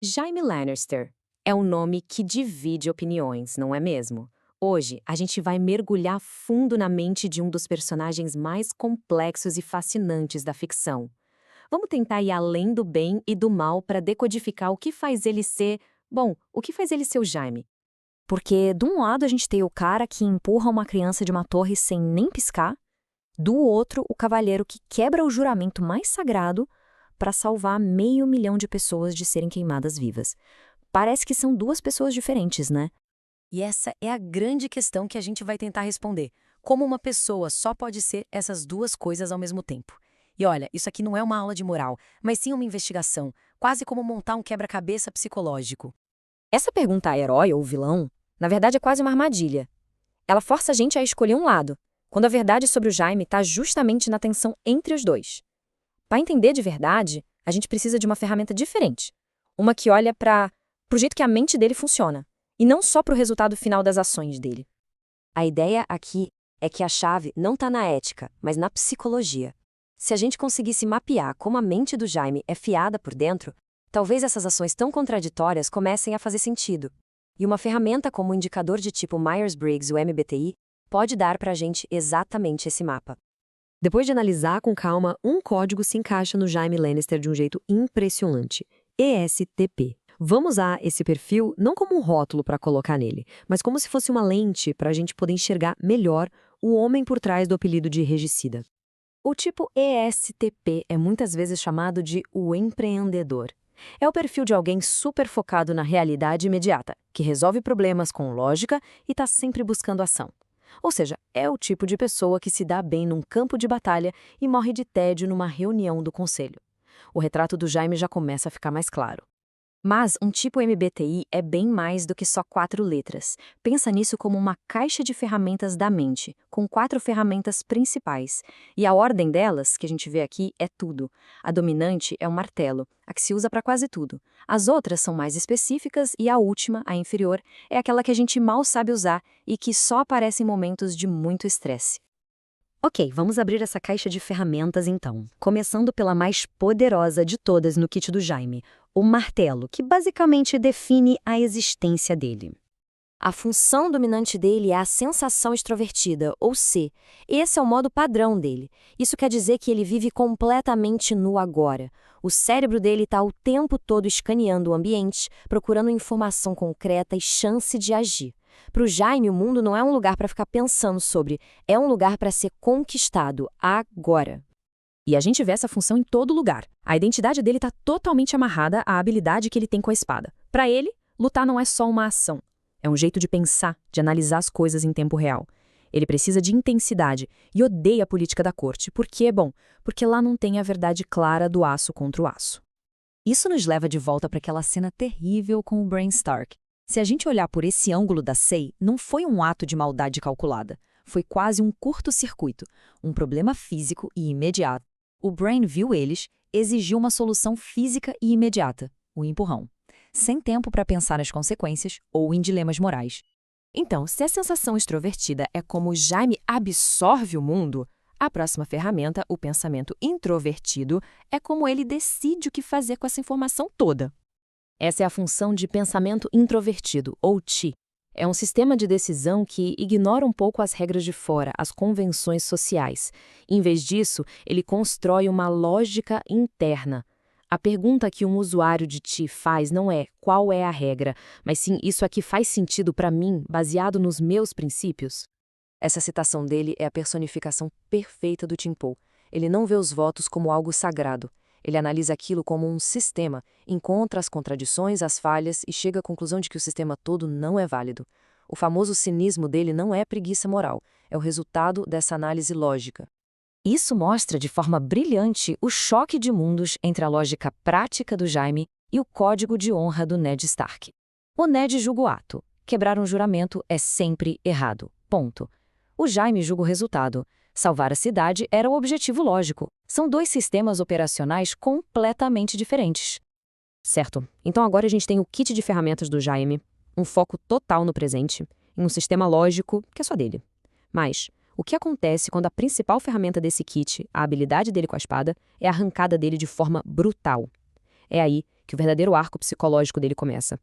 Jaime Lannister é um nome que divide opiniões, não é mesmo? Hoje, a gente vai mergulhar fundo na mente de um dos personagens mais complexos e fascinantes da ficção. Vamos tentar ir além do bem e do mal para decodificar o que faz ele ser, bom, o que faz ele ser o Jaime. Porque, de um lado, a gente tem o cara que empurra uma criança de uma torre sem nem piscar, do outro, o cavalheiro que quebra o juramento mais sagrado para salvar 500 mil de pessoas de serem queimadas vivas. Parece que são duas pessoas diferentes, né? E essa é a grande questão que a gente vai tentar responder. Como uma pessoa só pode ser essas duas coisas ao mesmo tempo? E olha, isso aqui não é uma aula de moral, mas sim uma investigação, quase como montar um quebra-cabeça psicológico. Essa pergunta herói ou vilão, na verdade é quase uma armadilha. Ela força a gente a escolher um lado, quando a verdade sobre o Jaime está justamente na tensão entre os dois. Para entender de verdade, a gente precisa de uma ferramenta diferente. Uma que olha para o jeito que a mente dele funciona, e não só para o resultado final das ações dele. A ideia aqui é que a chave não está na ética, mas na psicologia. Se a gente conseguisse mapear como a mente do Jaime é fiada por dentro, talvez essas ações tão contraditórias comecem a fazer sentido. E uma ferramenta como o indicador de tipo Myers-Briggs, o MBTI, pode dar para a gente exatamente esse mapa. Depois de analisar com calma, um código se encaixa no Jaime Lannister de um jeito impressionante: ESTP. Vamos usar esse perfil não como um rótulo para colocar nele, mas como se fosse uma lente para a gente poder enxergar melhor o homem por trás do apelido de regicida. O tipo ESTP é muitas vezes chamado de o empreendedor. É o perfil de alguém super focado na realidade imediata, que resolve problemas com lógica e está sempre buscando ação. Ou seja, é o tipo de pessoa que se dá bem num campo de batalha e morre de tédio numa reunião do conselho. O retrato do Jaime já começa a ficar mais claro. Mas um tipo MBTI é bem mais do que só 4 letras. Pensa nisso como uma caixa de ferramentas da mente, com 4 ferramentas principais. E a ordem delas, que a gente vê aqui, é tudo. A dominante é o martelo, a que se usa para quase tudo. As outras são mais específicas e a última, a inferior, é aquela que a gente mal sabe usar e que só aparece em momentos de muito estresse. Ok, vamos abrir essa caixa de ferramentas então, começando pela mais poderosa de todas no kit do Jaime, o martelo, que basicamente define a existência dele. A função dominante dele é a sensação extrovertida, ou C. Esse é o modo padrão dele. Isso quer dizer que ele vive completamente no agora. O cérebro dele está o tempo todo escaneando o ambiente, procurando informação concreta e chance de agir. Para o Jaime, o mundo não é um lugar para ficar pensando sobre, é um lugar para ser conquistado agora. E a gente vê essa função em todo lugar. A identidade dele está totalmente amarrada à habilidade que ele tem com a espada. Para ele, lutar não é só uma ação. É um jeito de pensar, de analisar as coisas em tempo real. Ele precisa de intensidade e odeia a política da corte. Por quê? Bom, porque lá não tem a verdade clara do aço contra o aço. Isso nos leva de volta para aquela cena terrível com o Bran Stark. Se a gente olhar por esse ângulo da Cersei, não foi um ato de maldade calculada. Foi quase um curto-circuito, um problema físico e imediato. O Bran viu eles, exigiu uma solução física e imediata, o empurrão, sem tempo para pensar nas consequências ou em dilemas morais. Então, se a sensação extrovertida é como o Jaime absorve o mundo, a próxima ferramenta, o pensamento introvertido, é como ele decide o que fazer com essa informação toda. Essa é a função de pensamento introvertido, ou TI. É um sistema de decisão que ignora um pouco as regras de fora, as convenções sociais. Em vez disso, ele constrói uma lógica interna. A pergunta que um usuário de TI faz não é qual é a regra, mas sim isso aqui faz sentido para mim, baseado nos meus princípios? Essa citação dele é a personificação perfeita do Tim Poe. Ele não vê os votos como algo sagrado. Ele analisa aquilo como um sistema, encontra as contradições, as falhas e chega à conclusão de que o sistema todo não é válido. O famoso cinismo dele não é preguiça moral, é o resultado dessa análise lógica. Isso mostra de forma brilhante o choque de mundos entre a lógica prática do Jaime e o código de honra do Ned Stark. O Ned julga o ato. Quebrar um juramento é sempre errado. Ponto. O Jaime julga o resultado. Salvar a cidade era o objetivo lógico. São dois sistemas operacionais completamente diferentes. Certo. Então agora a gente tem o kit de ferramentas do Jaime, um foco total no presente, em um sistema lógico que é só dele. Mas o que acontece quando a principal ferramenta desse kit, a habilidade dele com a espada, é arrancada dele de forma brutal? É aí que o verdadeiro arco psicológico dele começa.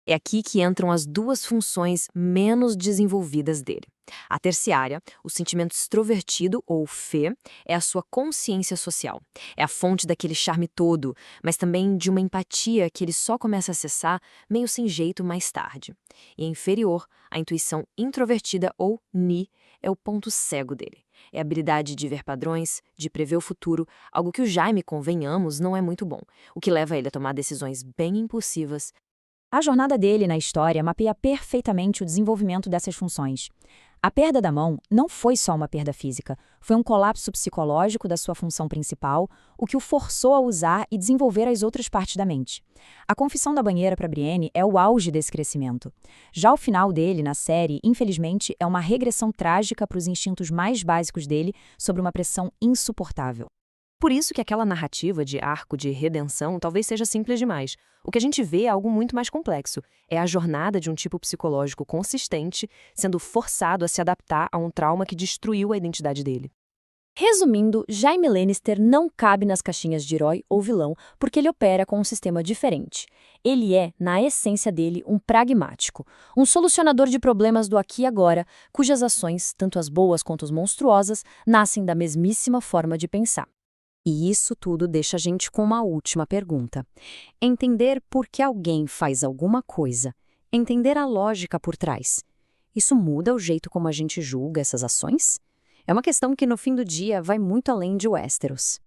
É aqui que entram as duas funções menos desenvolvidas dele. A terciária, o sentimento extrovertido, ou fê, é a sua consciência social. É a fonte daquele charme todo, mas também de uma empatia que ele só começa a acessar meio sem jeito mais tarde. E a inferior, a intuição introvertida, ou ni, é o ponto cego dele. É a habilidade de ver padrões, de prever o futuro, algo que o Jaime, convenhamos, não é muito bom, o que leva ele a tomar decisões bem impulsivas. A jornada dele na história mapeia perfeitamente o desenvolvimento dessas funções. A perda da mão não foi só uma perda física, foi um colapso psicológico da sua função principal, o que o forçou a usar e desenvolver as outras partes da mente. A confissão da banheira para Brienne é o auge desse crescimento. Já o final dele, na série, infelizmente, é uma regressão trágica para os instintos mais básicos dele sob uma pressão insuportável. Por isso que aquela narrativa de arco de redenção talvez seja simples demais. O que a gente vê é algo muito mais complexo. É a jornada de um tipo psicológico consistente sendo forçado a se adaptar a um trauma que destruiu a identidade dele. Resumindo, Jaime Lannister não cabe nas caixinhas de herói ou vilão porque ele opera com um sistema diferente. Ele é, na essência dele, um pragmático, um solucionador de problemas do aqui e agora, cujas ações, tanto as boas quanto as monstruosas, nascem da mesmíssima forma de pensar. E isso tudo deixa a gente com uma última pergunta. Entender por que alguém faz alguma coisa, entender a lógica por trás, isso muda o jeito como a gente julga essas ações? É uma questão que, no fim do dia, vai muito além de Westeros.